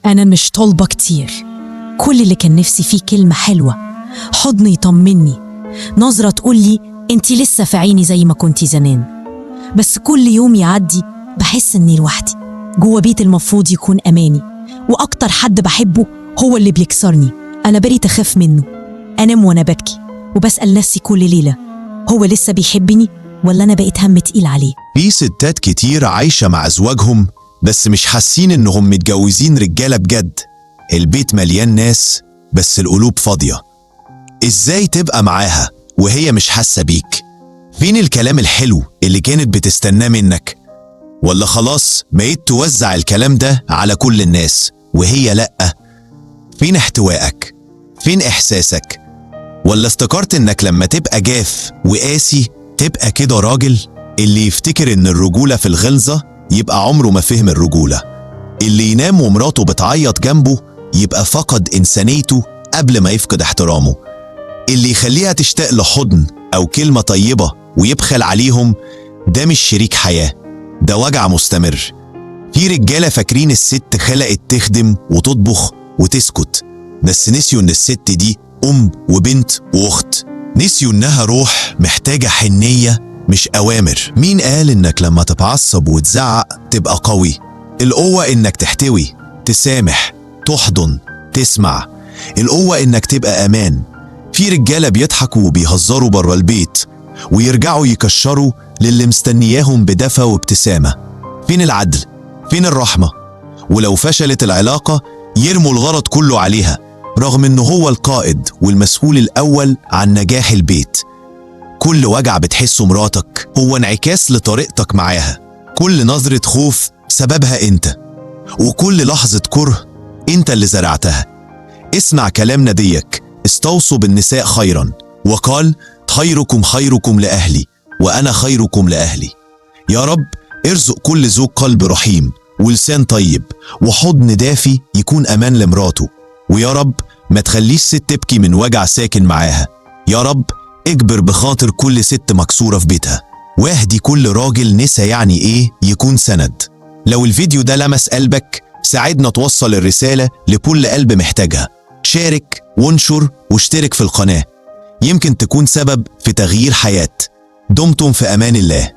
أنا مش طالبة كتير، كل اللي كان نفسي فيه كلمة حلوة، حضن يطمني، نظرة تقولي انتي لسه في عيني زي ما كنتي زمان. بس كل يوم يعدي بحس اني لوحدي جوه بيت المفروض يكون أماني، وأكتر حد بحبه هو اللي بيكسرني. أنا بريت أخاف منه، أنام وأنا ببكي وبسأل نفسي كل ليلة، هو لسه بيحبني ولا أنا بقيت هم تقيل عليه؟ في ستات كتير عايشة مع أزواجهم بس مش حاسين إنهم متجوزين رجالة بجد. البيت مليان ناس بس القلوب فاضية. إزاي تبقى معاها وهي مش حاسة بيك؟ فين الكلام الحلو اللي كانت بتستناه منك؟ ولا خلاص بقيت توزع الكلام ده على كل الناس وهي لأ؟ فين احتوائك؟ فين إحساسك؟ ولا افتكرت إنك لما تبقى جاف وقاسي تبقى كده راجل؟ اللي يفتكر إن الرجولة في الغلظة يبقى عمره ما فهم الرجولة. اللي ينام ومراته بتعيط جنبه يبقى فقد إنسانيته قبل ما يفقد احترامه. اللي يخليها تشتاق لحضن أو كلمة طيبة ويبخل عليهم ده مش شريك حياة، ده وجع مستمر. في رجالة فاكرين الست خلقت تخدم وتطبخ وتسكت، بس نسيوا إن الست دي أم وبنت وأخت. نسيوا إنها روح محتاجة حنية مش أوامر. مين قال إنك لما تتعصب وتزعق تبقى قوي؟ القوة إنك تحتوي، تسامح، تحضن، تسمع. القوة إنك تبقى أمان. في رجالة بيضحكوا وبيهزروا بره البيت ويرجعوا يكشروا للي مستنياهم بدفى وابتسامة. فين العدل؟ فين الرحمة؟ ولو فشلت العلاقة يرموا الغلط كله عليها، رغم إنه هو القائد والمسؤول الأول عن نجاح البيت. كل وجع بتحسه مراتك هو انعكاس لطريقتك معاها. كل نظرة خوف سببها انت، وكل لحظة كره انت اللي زرعتها. اسمع كلام نبيك، استوصوا بالنساء خيرا، وقال خيركم خيركم لأهلي وأنا خيركم لأهلي. يا رب ارزق كل زوج قلب رحيم ولسان طيب وحضن دافي يكون أمان لمراته. ويا رب ما تخليش ست تبكي من وجع ساكن معاها. يا رب اجبر بخاطر كل ست مكسورة في بيتها، واهدي كل راجل نسى يعني ايه يكون سند. لو الفيديو ده لمس قلبك ساعدنا توصل الرسالة لكل قلب محتاجها. شارك وانشر واشترك في القناة، يمكن تكون سبب في تغيير حياة. دمتم في أمان الله.